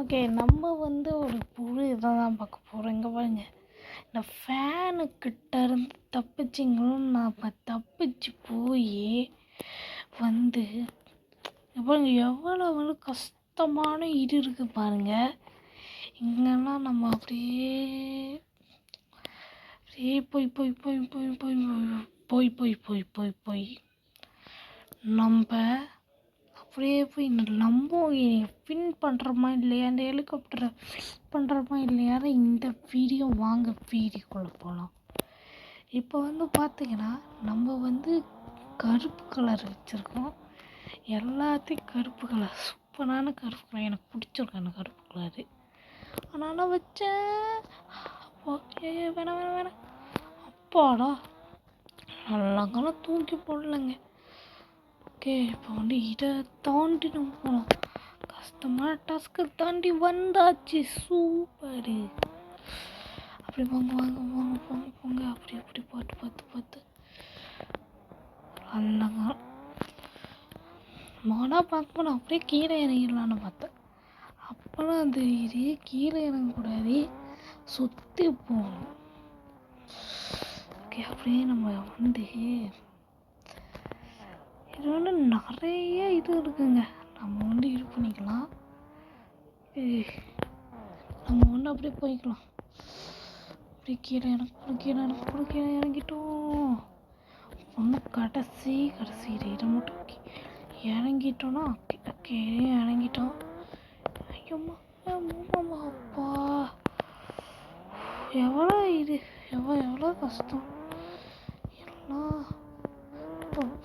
Okay, நம்ம ஒரு புது இதை தான் பார்க்க போகிறோம். இங்கே பாருங்க, இந்த ஃபேனுக்கிட்ட இருந்து தப்பிச்சிங்களும் நான் தப்பிச்சு போய் பாருங்க எவ்வளோ கஷ்டமான இது இருக்குது பாருங்க. இங்கெல்லாம் நம்ம அப்படியே அப்படியே போய் போய் போய் போய் போய் போய் போய் போய் போய் போய் நம்ம அப்படியே போய் நம்ம பின் பண்ணுறோமா இல்லையா, அந்த ஹெலிகாப்டரை பண்ணுறோமா இல்லையா, இந்த வீடியோ வாங்க வீடியோக்குள்ளே போகலாம். இப்போ பார்த்தீங்கன்னா நம்ம கருப்பு கலர் வச்சுருக்கோம். எல்லாத்தையும் கருப்பு கலர், சூப்பரான கருப்பு கலர், எனக்கு பிடிச்சிருக்கேன் அந்த கருப்பு கலரு. அதனால் வச்சேன். ஓகே, வேணாம் வேணாம் வேணாம், அப்பாடா நல்ல தூக்கி போடலைங்க. ஓகே, இப்போ இதை தாண்டி நம்ம போகலாம். கஷ்டமான டாஸ்க்கு தாண்டி வந்தாச்சு. சூப்பரு. அப்படி வாங்க வாங்க வாங்க போங்க போங்க, அப்படி அப்படி பார்த்து பார்த்து பார்த்து அல்லங்க மாடா பார்க்க போனால் அப்படியே கீழே இறங்கிடலான்னு பார்த்தேன். அப்போலாம் அந்த இது கீழே இறங்கக்கூடாது, சுற்றி போகணும். ஓகே, அப்படியே நம்ம இது நிறைய இது இருக்குங்க. நம்ம இது பண்ணிக்கலாம். நம்ம அப்படியே போய்க்கலாம். அப்படியே கீழே இறங்கிட்டோம். கடைசி இதை மட்டும் இறங்கிட்டோன்னா ஓகே இறங்கிட்டோம். ஐயோம்மா அப்பா, எவ்வளோ இது எவ்வளோ கஷ்டம். எல்லாம்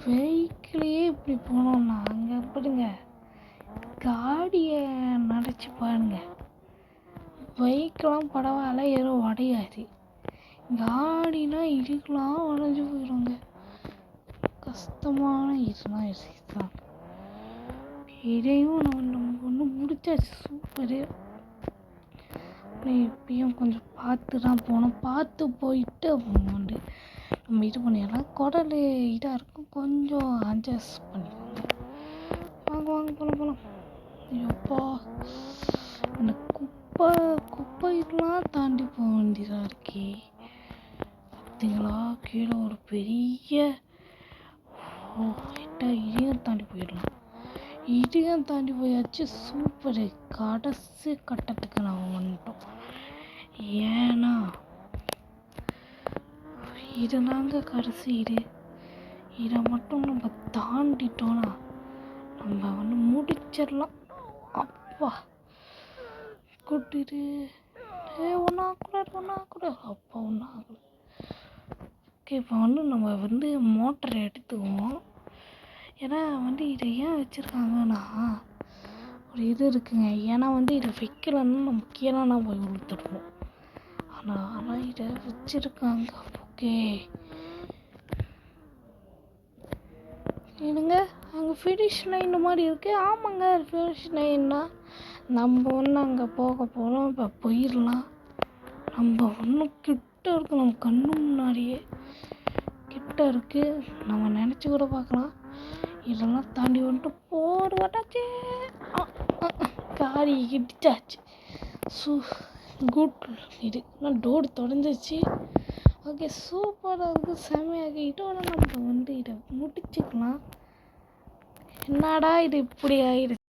வெஹிக்கிளையே இப்படி போனோம்னா அங்கே எப்படிங்க காடியை நினச்சி பாருங்க. பைக்கெலாம் பரவாயில்ல, ஏதோ உடையாது. காடினா இதுக்கெலாம் உடஞ்சி போயிடுங்க. கஷ்டமான இதுதான் தான். இதையும் நம்ம முடிச்சாச்சு. சூப்பரு. இப்பயும் கொஞ்சம் பார்த்து தான் போனோம். பார்த்து போயிட்டு நம்ம இது பண்ணிடலாம். குடல் இதாக இருக்கும், கொஞ்சம் அட்ஜஸ்ட் பண்ணிக்கோங்க. வாங்க வாங்க போகலாம். ஐயோப்பா, இந்த குப்பைக்கெலாம் தாண்டி போக வேண்டியதாக இருக்கே. பார்த்தீங்களா, கீழே ஒரு பெரிய இதையும் தாண்டி போயிடலாம். இதையும் தாண்டி போயாச்சு. சூப்பரு. கடைசி கட்டத்துக்கு நம்ம வந்துட்டோம். ஏன்னா இதுதாங்க கடைசி. இதை மட்டும் நம்ம தாண்டிட்டோன்னா நம்ம முடிச்சிடலாம். அப்பா கூட்டிட்டு ஒன்றாக்கூட அப்பா ஒன்றாகல. ஓகே, இப்போ நம்ம மோட்டரை எடுத்துக்குவோம். ஏன்னா இதை ஏன் வச்சுருக்காங்கன்னா ஒரு இது இருக்குங்க. ஏன்னா இதை வைக்கலன்னா நம்ம கீழேனா போய் விழுத்துடுவோம். ஆனால் இதை வச்சுருக்காங்க. ஓகே, என்னங்க அங்கே ஃபினிஷ் லைன் மாதிரி இருக்குது. ஆமாங்க, ஃபினிஷ் லைன்னா நம்ம அங்கே போக போகிறோம். இப்போ போயிடலாம். நம்ம கிட்ட இருக்குது, நம்ம கண்ணு முன்னாடியே கிட்ட இருக்குது. நம்ம நினச்சி கூட பார்க்கலாம். இதெல்லாம் தாண்டி போடுவாட்டாச்சு. காரி இடிச்சாச்சு. குட். இது டோர் தொடஞ்சிச்சு. ஓகே, சூப்பராக இருக்குது, செம்மையாக. இதோட நம்ம இதை முடிச்சுக்கலாம். என்னடா இது இப்படி ஆயிடுச்சு.